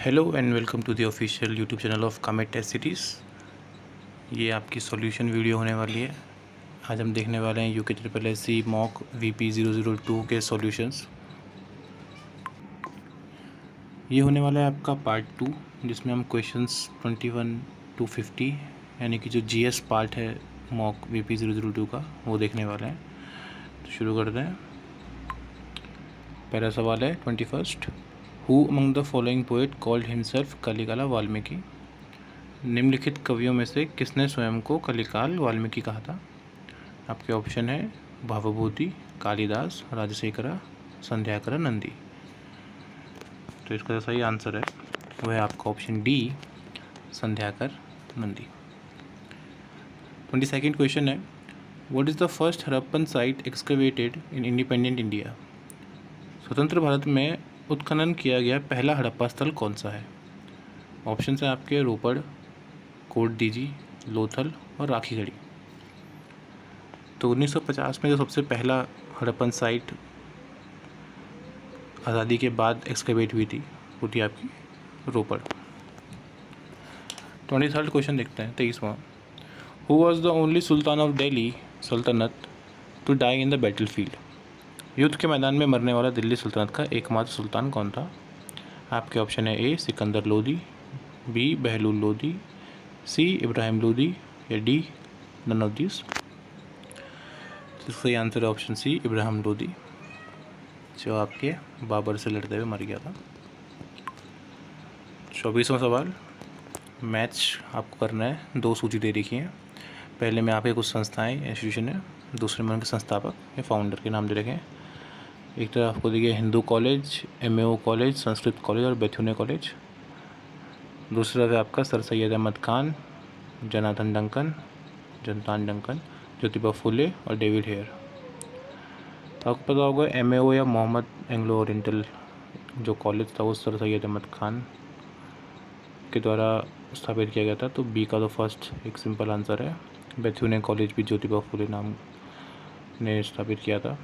Hello and welcome to the official YouTube channel of कामेट test series. ये आपकी solution video होने वाली है। आज हम देखने वाले हैं UK triple S C mock VP 002 के सॉल्यूशंस। ये होने वाला है आपका पार्ट 2, जिसमें हम क्वेश्चंस 21 to 50 यानी कि जो GS पार्ट है मॉक VP 002 का वो देखने वाले हैं। तो शुरू करते हैं। पहला सवाल है 21st, who among the following poet called himself Kalikala Valmiki. निम्नलिखित कवियों में से किसने स्वयं को कलिकाल वाल्मीकि कहा था। आपके ऑप्शन है भवभूति, कालिदास, राजशेखरा, संध्याकरा, नंदी। तो इसका सही आंसर है वो है आपका option D, Sandhyakar Nandi. 22nd question है, what is the first Harappan site excavated in independent India. स्वतंत्र भारत में उत्खनन किया गया पहला हड़प्पा स्थल कौन सा है। ऑप्शन है आपके रोपड़, कोट दीजी, लोथल और राखीगढ़ी। तो 1950 में जो सबसे पहला हड़प्पन साइट आज़ादी के बाद एक्सकवेट हुई थी वो थी आपकी रोपड़। 23rd क्वेश्चन देखते हैं, 23वां, who was the only sultan of Delhi sultanate to die in the battlefield. युद्ध के मैदान में मरने वाला दिल्ली सल्तनत का एकमात्र सुल्तान कौन था। आपके ऑप्शन है ए सिकंदर लोदी, बी बहलूल लोदी, सी इब्राहिम लोदी या डी नन ऑफ दिस। सही आंसर है ऑप्शन सी इब्राहिम लोदी, जो आपके बाबर से लड़ते हुए मर गया था। 24वां सवाल, मैच आपको करना है। दो सूची दे रखी है। पहले में आपके कुछ संस्थाएं इंस्टीट्यूशन है, दूसरे में उनके संस्थापक या फाउंडर के नाम दे रखे हैं। एक तरफ आपको देखिए Hindu college, MAO college, Sanskrit college और बेथुने कॉलेज। दूसरी तरफ है आपका सर सैयद अहमद खान, जनार्दन डंकन, ज्योतिबा फुले और डेविड हेयर। आपको पता होगा MAO या मोहम्मद एंग्लो ओरिएंटल जो कॉलेज था वो सर सैयद अहमद खान के द्वारा स्थापित किया गया था। तो बी का तो फर्स्ट एक सिंपल आंसर है। बेथुने कॉलेज भी ज्योतिबा फुले नाम ने स्थापित किया था।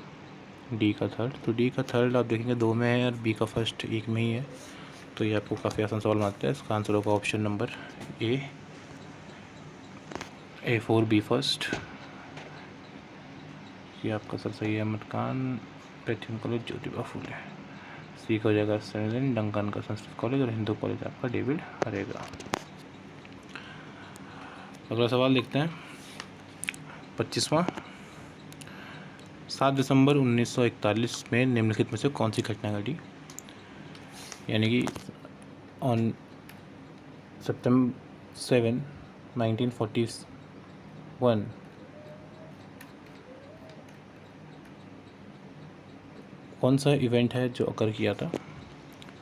डी का थर्ड, तो डी का थर्ड आप देखेंगे 2 में है और बी का फर्स्ट 1 में ही है। तो ये आपको काफ़ी आसान सवाल मानते हैं। इसका आंसर होगा option number A4 B first. ये आपका sir Syed Ahmad Khan, Bethune college Jyotiba Phule. C का हो जाएगा सैयद डंकन का संस्कृत कॉलेज और हिंदू कॉलेज आपका डेविड हरेगा। अगला सवाल देखते हैं 25वां, 7 दिसंबर 1941 में निम्नलिखित में से कौन सी घटना घटी। यानी कि ऑन September 7, 1941 कौन सा इवेंट है जो अकर किया था।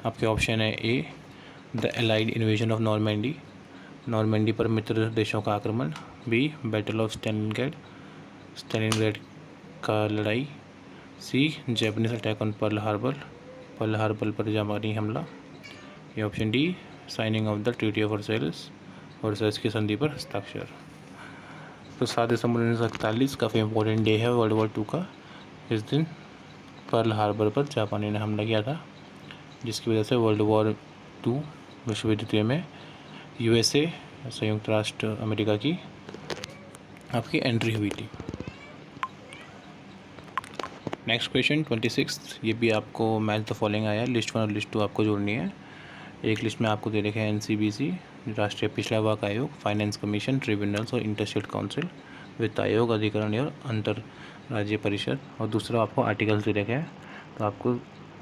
आपके ऑप्शन है A the allied invasion of Normandy पर मित्र देशों का आक्रमण, बी बैटल ऑफ स्टैलिनग्रेड का लड़ाई, C Japanese attack on Pearl Harbor पर जापानी हमला, या option D signing of the treaty of Versailles की संधि पर हस्ताक्षर। तो 7 दिसंबर 1941 काफ़ी इंपॉर्टेंट डे है वर्ल्ड वॉर 2 का। इस दिन पर्ल हार्बर पर जापानी ने हमला किया था, जिसकी वजह से वर्ल्ड वॉर 2 विश्व युद्ध द्वितीय में USA संयुक्त राष्ट्र अमेरिका की आपकी एंट्री हुई थी। नेक्स्ट क्वेश्चन 26, ये भी आपको मैच द फॉलोइंग आया है। लिस्ट 1 और लिस्ट 2 आपको जोड़नी है। एक लिस्ट में आपको दे रखे हैं NCBC राष्ट्रीय पिछड़ा वर्ग आयोग, फाइनेंस कमीशन, ट्रिब्यूनल्स और इंटर-स्टेट काउंसिल, वित्त आयोग, अधिकरण और अंतर राज्य परिषद। और दूसरा आपको आर्टिकल्स दे रखे हैं। तो आपको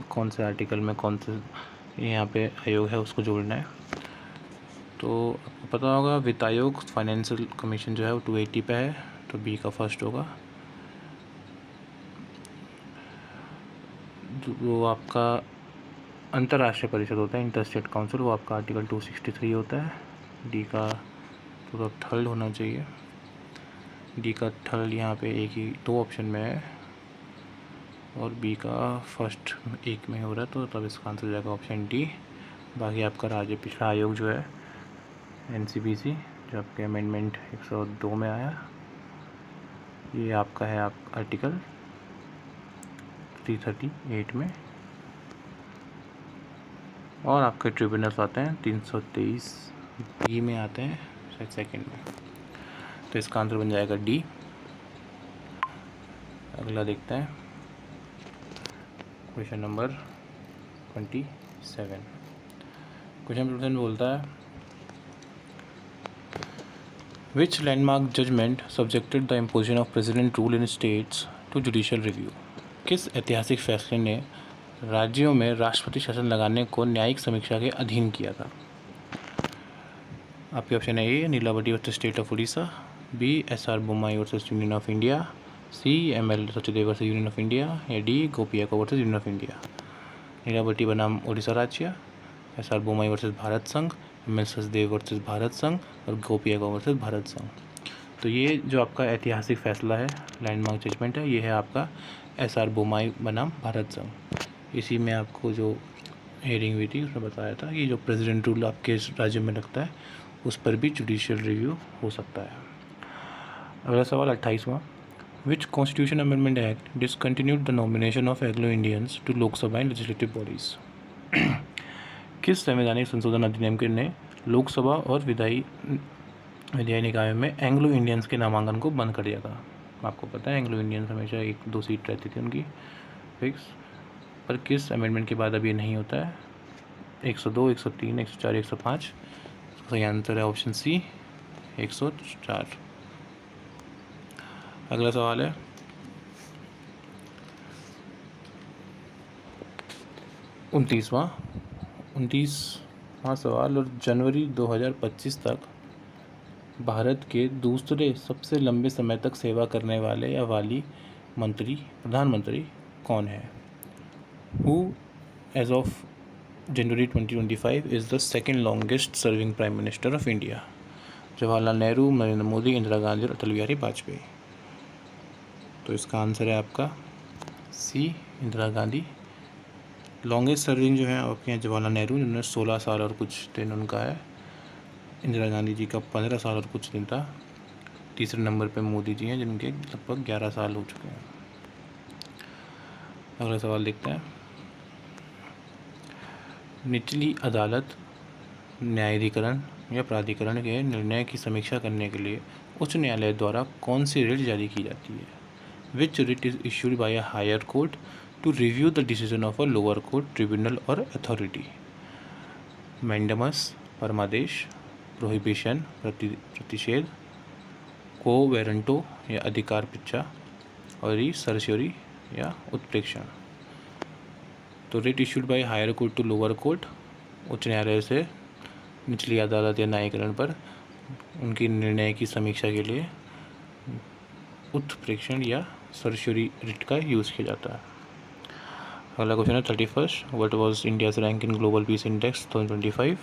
कौन से आर्टिकल में कौन से यहाँ पे आयोग है उसको जोड़ना है। तो आपको पता होगा वित्त आयोग, फाइनेंशियल कमीशन जो है वो 280 पे है, तो बी का फर्स्ट होगा। वो आपका अंतर्राष्ट्रीय परिषद होता है, इंटर-स्टेट काउंसिल, वो आपका आर्टिकल 263 होता है। डी का तो थर्ड होना चाहिए। डी का थर्ड यहाँ पे एक ही 2 ऑप्शन में है और बी का फर्स्ट 1 में हो रहा है, तो तब इसका आंसर हो जाएगा ऑप्शन डी। बाकी आपका राज्य पिछड़ा आयोग जो है NCBC जो आपके अमेंडमेंट 102 में आया, ये आपका है आप आर्टिकल 338 में। और आपके ट्रिब्यूनल्स आते हैं 323 बी में आते हैं, शायद सेकेंड में। तो इसका आंसर बन जाएगा डी। अगला देखते हैं क्वेश्चन नंबर 27। क्वेश्चन नंबर 27 बोलता है which landmark judgment subjected the imposition of president rule in states to judicial review. किस ऐतिहासिक फैसले ने राज्यों में राष्ट्रपति शासन लगाने को न्यायिक समीक्षा के अधीन किया था। आपके ऑप्शन है ए नीलावटी versus state of Orissa, B SR. Bommai versus union of India, C M L. Sachdev versus union of India, या D गोपियाको versus union of India. नीलावटी बनाम उड़ीसा राज्य, एस.आर. बोम्मई वर्सेस भारत संघ, एम.एल. सचदेव वर्सेस भारत संघ और गोपियाको वर्सेस भारत संघ। तो ये जो आपका ऐतिहासिक फैसला है, लैंडमार्क जजमेंट है, ये है आपका एस.आर. बोम्मई बनाम भारत संघ। इसी में आपको जो हेयरिंग हुई थी उसमें बताया था कि जो प्रेसिडेंट रूल आपके राज्य में लगता है उस पर भी जुडिशियल रिव्यू हो सकता है। अगला सवाल 28वां, which constitution amendment act discontinued the nomination of Anglo Indians to Lok Sabha and legislative bodies. किस संवैधानिक संशोधन अधिनियम के ने लोकसभा और विधायी निकायों में एंग्लो इंडियंस के नामांकन को बंद कर दिया था। आपको पता है एंग्लो इंडियंस हमेशा 1-2 सीट रहती थी उनकी फिक्स, पर किस अमेंडमेंट के बाद अब ये नहीं होता है। 102, 103, 104, 105। सही आंसर है ऑप्शन सी 104। अगला सवाल है 29वां सवाल। और जनवरी 2025 तक भारत के दूसरे सबसे लंबे समय तक सेवा करने वाले या वाली प्रधानमंत्री कौन है। Who as of January 2025 is the second longest serving Prime Minister of India? Jawaharlal Nehru, Narendra Modi, Indira Gandhi और अटल बिहारी वाजपेयी। तो इसका आंसर है आपका सी इंदिरा गांधी। लॉन्गेस्ट सर्विंग जो है आपके यहाँ जवाहरलाल नेहरू, जिन्होंने 16 साल और कुछ दिन उनका है। इंदिरा गांधी जी का 15 साल और कुछ दिन था। तीसरे नंबर पे मोदी जी हैं जिनके लगभग 11 साल हो चुके हैं। अगला सवाल देखते हैं, निचली अदालत न्यायाधिकरण या प्राधिकरण के निर्णय की समीक्षा करने के लिए उच्च न्यायालय द्वारा कौन सी रिट जारी की जाती है। Which writ is issued by a higher court to review the decision of a lower court, tribunal or authority. Mandamus परमादेश, प्रोहिबिशन प्रतिषेध, को वेरेंटो या अधिकार पिच्छा, और ई सरस्योरी या उत्प्रेक्षण। तो writ issued by higher court to lower court, उच्च न्यायालय से निचली अदालत या न्यायीकरण पर उनकी निर्णय की समीक्षा के लिए उत्प्रेक्षण या सरस्योरी रिट का यूज़ किया जाता है। अगला क्वेश्चन है 31, what was India's rank in global peace index 2025।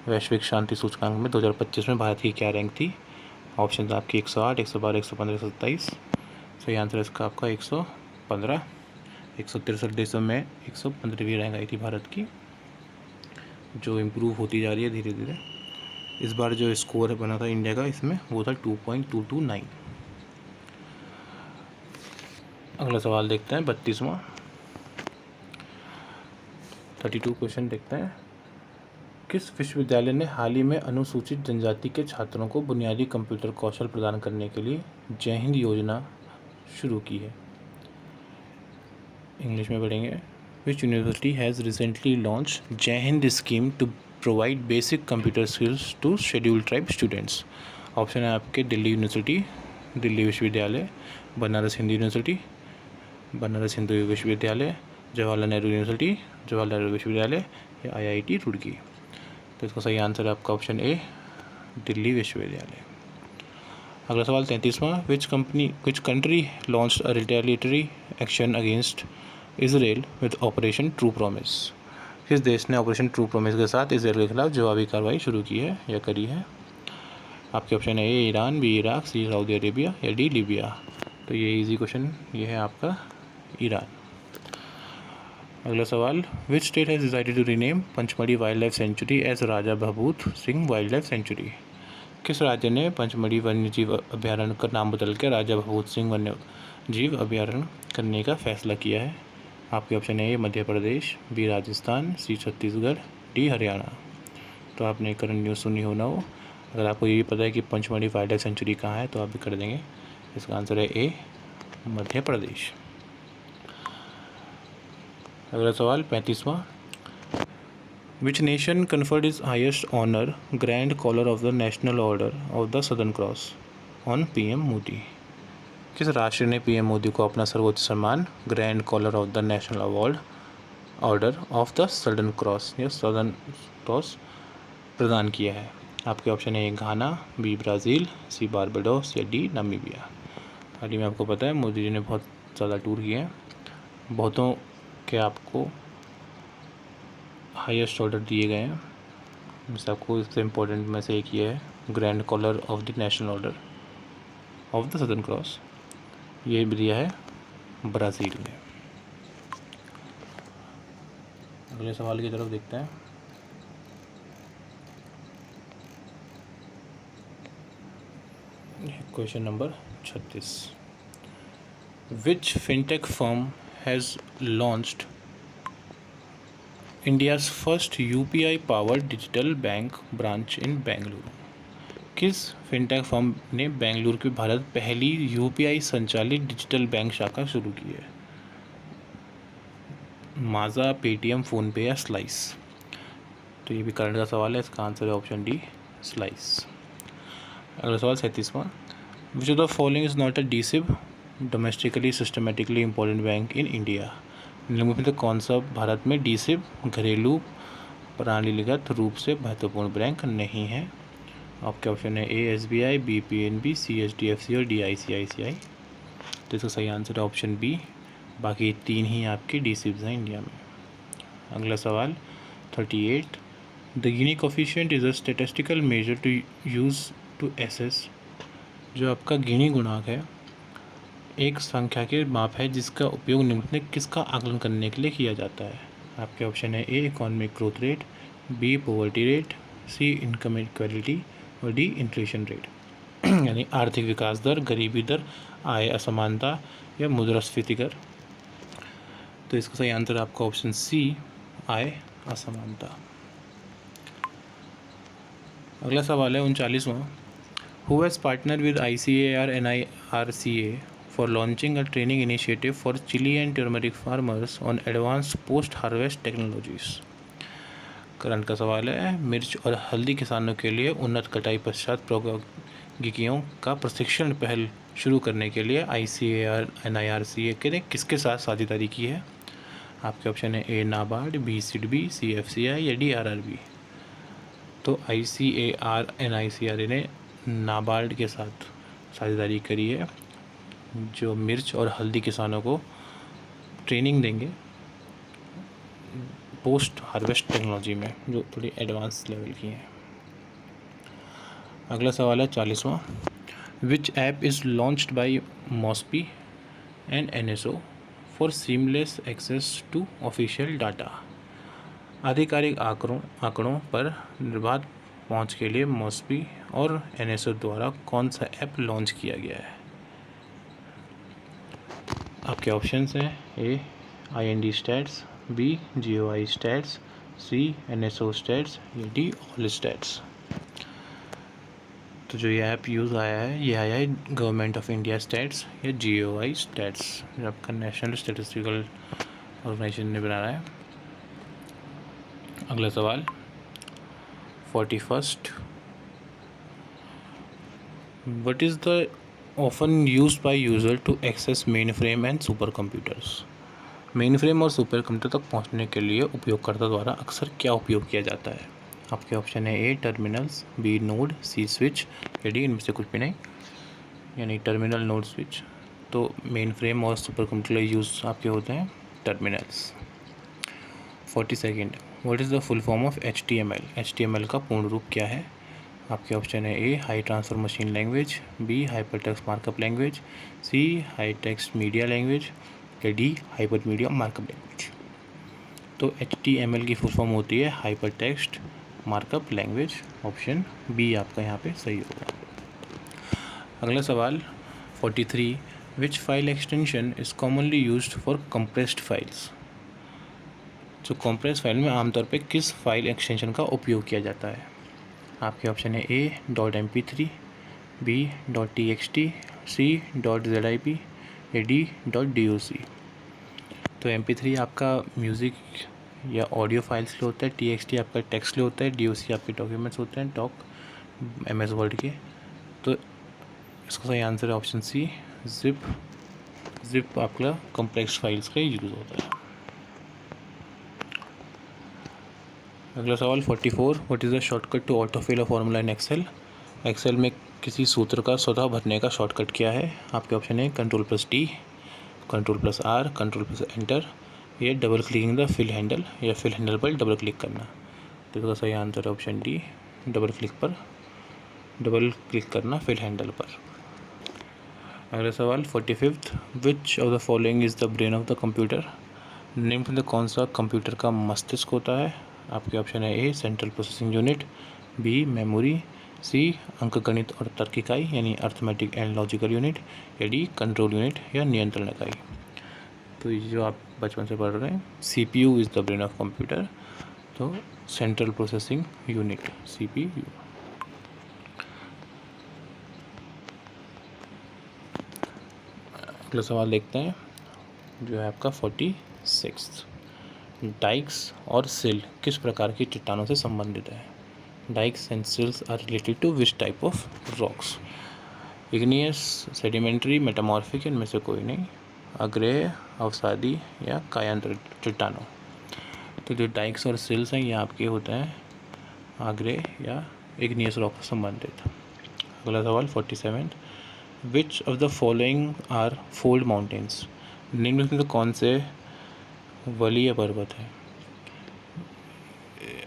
वैश्विक शांति सूचकांक में 2025 में भारत की क्या रैंक थी। ऑप्शन आपकी 108, 112, 115, 127। सही आंसर इसका आपका 115। 163 देशों में 115वीं रैंक आई थी भारत की, जो इम्प्रूव होती जा रही है धीरे धीरे। इस बार जो स्कोर बना था इंडिया का इसमें वो था 2.229। अगला सवाल देखते हैं 32वां। 32 क्वेश्चन देखते हैं, किस विश्वविद्यालय ने हाल ही में अनुसूचित जनजाति के छात्रों को बुनियादी कंप्यूटर कौशल प्रदान करने के लिए जय हिंद योजना शुरू की है। इंग्लिश में पढ़ेंगे, which university has recently launched Jai Hind scheme to provide basic computer skills to scheduled tribe students. Option है आपके दिल्ली यूनिवर्सिटी, दिल्ली विश्वविद्यालय, बनारस हिंदू यूनिवर्सिटी, बनारस हिंदू विश्वविद्यालय, जवाहरलाल नेहरू यूनिवर्सिटी, जवाहरलाल नेहरू विश्वविद्यालय या IIT रुड़की। तो इसका सही आंसर है आपका ऑप्शन ए दिल्ली विश्वविद्यालय। अगला सवाल 33वां, which country launched a retaliatory action against Israel with operation true promise. किस देश ने ऑपरेशन ट्रू प्रॉमिस के साथ इसराइल के खिलाफ जवाबी कार्रवाई शुरू की है या करी है। आपके ऑप्शन है A Iran, B Iraq, C Saudi Arabia या डी लीबिया। तो ये इजी क्वेश्चन ये है आपका ईरान। अगला सवाल, which state has decided to rename Pachmarhi wildlife sanctuary as Raja Bhabhut Singh wild life sanctuary. किस राज्य ने पंचमढ़ी वन्यजीव अभ्यारण्य का नाम बदल कर राजा भभूत सिंह वन्य जीव अभ्यारण्य करने का फैसला किया है। आपके ऑप्शन है ए मध्य प्रदेश, बी राजस्थान, सी छत्तीसगढ़ डी हरियाणा। तो आपने करंट न्यूज़ सुनी हो ना हो। अगर आपको ये भी पता है कि पंचमढ़ी वाइल्ड लाइफ सेंचुरी कहाँ है तो आप भी कर देंगे। इसका आंसर है ए, मध्य प्रदेश। अगला सवाल 35वां, which nation conferred its highest honour grand collar of the national order of the southern cross on PM Modi. किस राष्ट्र ने पीएम मोदी को अपना सर्वोच्च सम्मान grand collar of the national award order of the southern cross या सदर्न क्रॉस प्रदान किया है? आपके ऑप्शन है Ghana, B Brazil, C Barbados या डी नामीबिया। हाल ही में आपको पता है मोदी जी ने बहुत ज़्यादा टूर किए हैं, बहुतों के आपको हाईएस्ट ऑर्डर दिए गए हैं। जैसे आपको इससे इम्पोर्टेंट में से एक ये है grand collar of the national order of the southern cross, ये भी दिया है ब्राज़ील में। अगले सवाल की तरफ देखते हैं। Question number 36, which fintech firm has launched India's first UPI powered digital bank branch इन बेंगलुरु? किस फिनटेक फर्म ने बेंगलुरु की भारत पहली यूपीआई संचालित डिजिटल बैंक शाखा शुरू की है? माज़ा, पेटीएम, फ़ोनपे या स्लाइस? तो ये भी करंट का सवाल है, इसका आंसर है ऑप्शन डी, स्लाइस। अगला सवाल 37वां, which of the following is not a D SIB domestically systemically important bank in India? निम्नलिखित में से कौन सा भारत में डीसिब घरेलू प्रणालीगत रूप से महत्वपूर्ण बैंक नहीं है? आपके ऑप्शन है ए एसबीआई, बी पीएनबी, सी एचडीएफसी और डी आईसीआईसीआई। तो इसका सही आंसर है ऑप्शन बी, बाकी 3 ही आपके डीसिब्स हैं इंडिया में। अगला सवाल 38, the Gini coefficient is a statistical measure to use to assess. जो आपका गिनी गुणांक है एक संख्या के माप है जिसका उपयोग निम्न में किसका आकलन करने के लिए किया जाता है? आपके ऑप्शन है A economic growth rate, B poverty rate, C income equality or D inflation rate. यानी आर्थिक विकास दर, गरीबी दर, आय असमानता या मुद्रास्फीति दर। तो इसका सही आंसर आपका ऑप्शन सी, आय असमानता। अगला सवाल है 39वां, who has partner with ICAR NIRCA for launching a training initiative for chili and turmeric farmers on advanced post harvest technologies? Current का सवाल है, मिर्च और हल्दी किसानों के लिए उन्नत कटाई पश्चात प्रौद्योगिकियों का प्रशिक्षण पहल शुरू करने के लिए ICAR NIRCA ने किसके साथ साझेदारी की है? आपके ऑप्शन है ए नाबार्ड, बी सिडबी, सी FCI या डी RRB। तो ICAR NIRCA ने नाबार्ड के साथ साझेदारी करी है, जो मिर्च और हल्दी किसानों को ट्रेनिंग देंगे पोस्ट हार्वेस्ट टेक्नोलॉजी में, जो थोड़ी एडवांस लेवल की है। अगला सवाल है 40वां, which app is launched by MoSPI and NSO for seamless access to official data? आधिकारिक आंकड़ों पर निर्बाध पहुंच के लिए मॉस्पी और NSO द्वारा कौन सा ऐप लॉन्च किया गया है? आपके ऑप्शंस हैं A IND stats, B GOI stats, C NSO stats या डी ऑल स्टैट्स। तो जो ये ऐप यूज़ आया है ये आया है गवर्नमेंट ऑफ इंडिया स्टैट्स या GOI स्टैट्स, जो आपका नेशनल स्टैटिस्टिकल ऑर्गेनाइजेशन ने बनाया है। अगला सवाल 41, what is the often used by user to access main frame and super computers? Main frame और सुपर कंप्यूटर तक पहुंचने के लिए उपयोगकर्ता द्वारा अक्सर क्या उपयोग किया जाता है? आपके ऑप्शन है A terminals, B node, C switch या डी इनमें से कुछ भी नहीं, यानी टर्मिनल, नोड, स्विच। तो मेन फ्रेम और सुपर कंप्यूटर यूज़ आपके होते हैं terminals. 42, what is the full form of HTML? HTML का पूर्ण रूप क्या है? आपके ऑप्शन है A high transfer machine language, B hypertext markup language, C high text media language या D hypermedia markup language. तो HTML की फुल फॉर्म होती है hypertext markup language. Option B आपका यहाँ पे सही होगा। अगला सवाल 43, which file extension is commonly used for compressed files? जो कॉम्प्रेस फाइल में आमतौर पे किस फाइल एक्सटेंशन का उपयोग किया जाता है? आपके ऑप्शन है a.mp3, b.txt, c.zip या d.doc। तो mp3 आपका म्यूज़िक या ऑडियो फाइल्स के लिए होता है, txt आपका टेक्स्ट के लिए होता है, doc आपके डॉक्यूमेंट्स होते हैं डॉक MS वर्ड के। तो इसका सही आंसर है ऑप्शन सी, जिप आपका कॉम्प्लेक्स फाइल्स का यूज़ होता है। अगला सवाल 44, what is the shortcut to autofill a formula in Excel? Excel में किसी सूत्र का स्वतः भरने का शॉर्टकट क्या है? आपके ऑप्शन है Ctrl+T, Ctrl+R, Ctrl+Enter, ये double clicking the fill handle या फिल हैंडल पर डबल क्लिक करना। तो इसका सही आंसर है ऑप्शन डी, डबल क्लिक करना फिल हैंडल पर। अगला सवाल 45, which of the following is the brain of the computer? निम्न में कौन सा कंप्यूटर का मस्तिष्क होता है? आपके ऑप्शन है A central processing unit, B memory, C अंकगणित और तर्क इकाई यानी अर्थमेटिक एंड लॉजिकल यूनिट, या डी कंट्रोल यूनिट या नियंत्रण इकाई। तो ये जो आप बचपन से पढ़ रहे हैं, CPU is the brain of computer, तो सेंट्रल प्रोसेसिंग यूनिट CPU। अगला सवाल देखते हैं जो है आपका 46, डाइक्स और सिल किस प्रकार की चट्टानों से संबंधित है? Dykes and sills are related to which type of rocks? Igneous, sedimentary, metamorphic, इनमें से कोई नहीं, अग्रेय, अवसादी या कायांतर चट्टानों। तो जो डाइक्स और सिल्स हैं ये आपके होते हैं आग्रेय या इग्नियस रॉक से संबंधित। अगला सवाल 47, which of the following are fold mountains? निम्न में कौन से वलीय पर्वत है?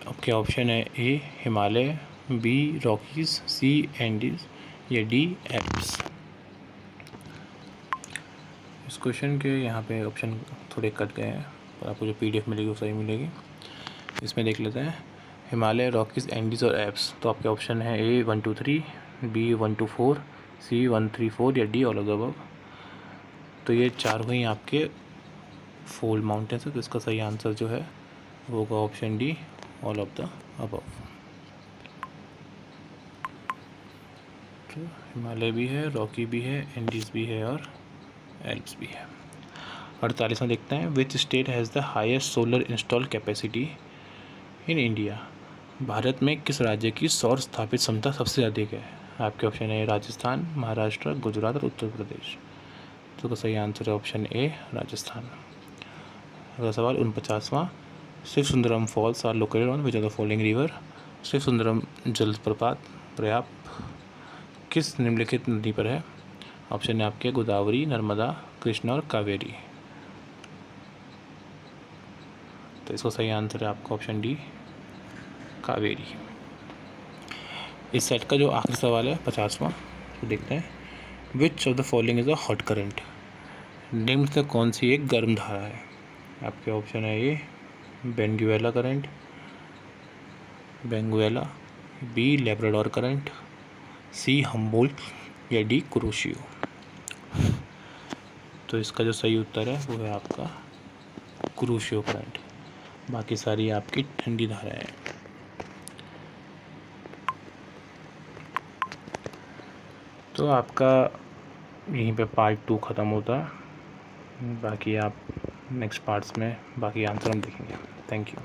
आपके ऑप्शन है ए हिमालय, बी रॉकीज, सी एंडीज या डी एल्प्स। इस क्वेश्चन के यहाँ पे ऑप्शन थोड़े कट गए हैं, पर आपको जो PDF मिलेगी वो सही मिलेगी। इसमें देख लेते हैं हिमालय, रॉकीज, एंडीज और एल्प्स। तो आपके ऑप्शन है ए 1 2 3, बी 1 2 4, सी 1 3 4 या D all of the above. तो ये चार हुई आपके फोल्ड माउंटेन्स है, तो इसका सही आंसर जो है वो होगा option D, all of the above. तो हिमालय भी है, रॉकी भी है, एंडीज भी है और एल्प्स भी है। 48वां देखते हैं, विच state has the highest solar install capacity in India? Bharat में किस राज्य की सौर स्थापित क्षमता सबसे अधिक है? आपके ऑप्शन है राजस्थान, महाराष्ट्र, गुजरात और उत्तर प्रदेश। तो सही आंसर है ऑप्शन ए राजस्थान। अगला सवाल 49वां, Shiv Sundaram falls are located on which of the following river? Shiv Sundaram जलप्रपात पर्याप्त किस निम्नलिखित नदी पर है? ऑप्शन है आपके गोदावरी, नर्मदा, कृष्णा और कावेरी। तो इसका सही आंसर है आपका ऑप्शन डी, कावेरी। इस सेट का जो आखिरी सवाल है 50वां, तो देखते हैं, विच of the following is a hot current? निम्न से कौन सी एक गर्म धारा है? आपके ऑप्शन है A Benguela current, B Labrador current, C Humboldt या डी कुरोशियो। तो इसका जो सही उत्तर है वो है आपका कुरोशियो करंट, बाकी सारी आपकी ठंडी धाराएं हैं। तो आपका यहीं पे पार्ट 2 ख़त्म होता है, बाकी आप नेक्स्ट पार्ट्स में बाकी आंसर हम देखेंगे। Thank you.